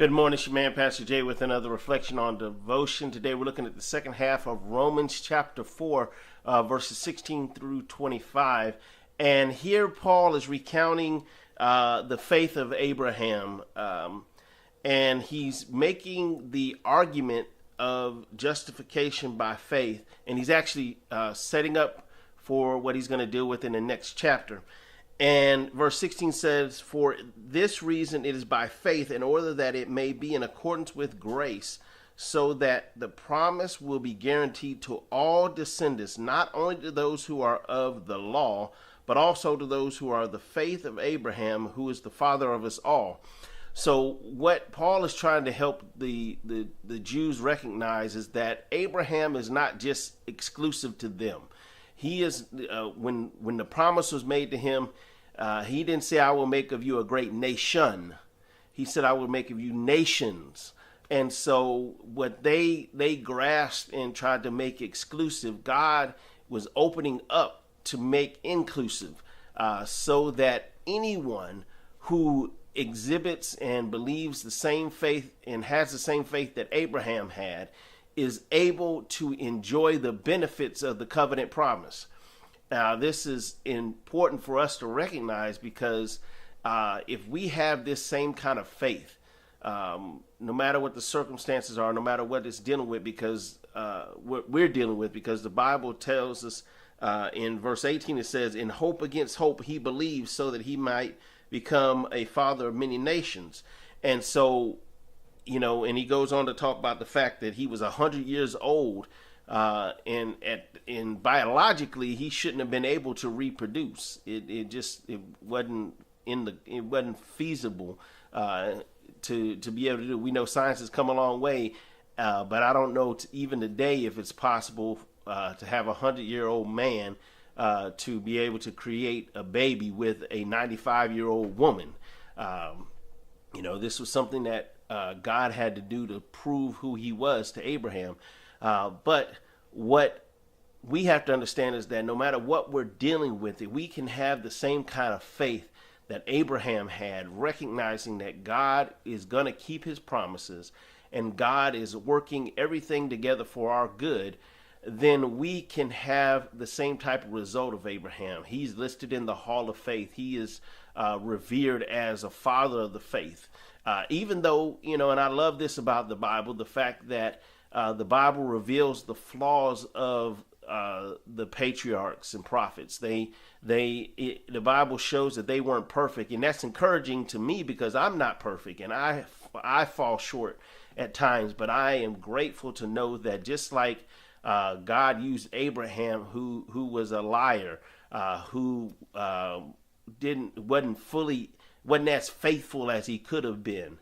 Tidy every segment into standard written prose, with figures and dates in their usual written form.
Good morning, it's your man, Pastor Jay, with another reflection on devotion. Today we're looking at the second half of Romans chapter 4, verses 16 through 25. And here Paul is recounting the faith of Abraham, and he's making the argument of justification by faith, and he's actually setting up for what he's going to deal with in the next chapter. And verse 16 says, "For this reason it is by faith, in order that it may be in accordance with grace, so that the promise will be guaranteed to all descendants, not only to those who are of the law, but also to those who are of the faith of Abraham, who is the father of us all." So what Paul is trying to help the Jews recognize is that Abraham is not just exclusive to them. He is, when the promise was made to him, he didn't say, "I will make of you a great nation." He said, "I will make of you nations." And so what they grasped and tried to make exclusive, God was opening up to make inclusive, so that anyone who exhibits and believes the same faith and has the same faith that Abraham had is able to enjoy the benefits of the covenant promise. Now, this is important for us to recognize because if we have this same kind of faith, no matter what the circumstances are, no matter what it's dealing with, because what we're dealing with, because the Bible tells us in verse 18, it says, "In hope against hope, he believed so that he might become a father of many nations." And so, and he goes on to talk about the fact that he was 100 years old, and biologically he shouldn't have been able to reproduce. It wasn't feasible to be able to do. We know science has come a long way, but I don't know even today if it's possible to have a 100-year-old man to be able to create a baby with a 95-year-old woman. This was something that God had to do to prove who he was to Abraham. But what we have to understand is that no matter what we're dealing with, we can have the same kind of faith that Abraham had, recognizing that God is going to keep his promises and God is working everything together for our good. Then we can have the same type of result of Abraham. He's listed in the Hall of Faith. He is revered as a father of the faith. Even though, and I love this about the Bible, the fact that the Bible reveals the flaws of the patriarchs and prophets. The Bible shows that they weren't perfect, and that's encouraging to me because I'm not perfect, and I fall short at times. But I am grateful to know that just like God used Abraham, who was a liar, who wasn't as faithful as he could have been.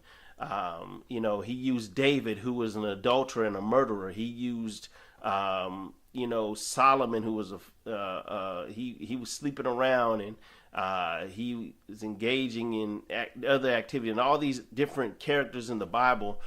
He used David, who was an adulterer and a murderer. He used, Solomon, who was he was sleeping around, and he was engaging in other activity, and all these different characters in the Bible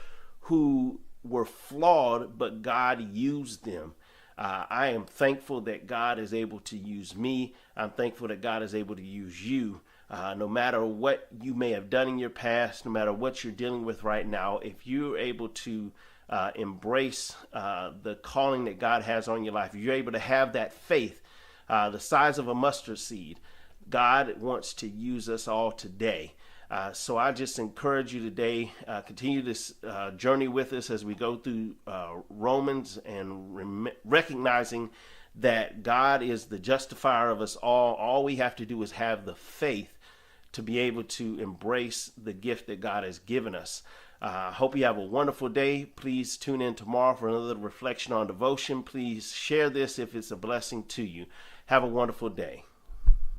who were flawed, but God used them. I am thankful that God is able to use me. I'm thankful that God is able to use you. No matter what you may have done in your past, no matter what you're dealing with right now, if you're able to embrace the calling that God has on your life, if you're able to have that faith, the size of a mustard seed, God wants to use us all today. So I just encourage you today, continue this journey with us as we go through Romans and recognizing that God is the justifier of us all. All we have to do is have the faith to be able to embrace the gift that God has given us. I hope you have a wonderful day. Please tune in tomorrow for another reflection on devotion. Please share this if it's a blessing to you. Have a wonderful day.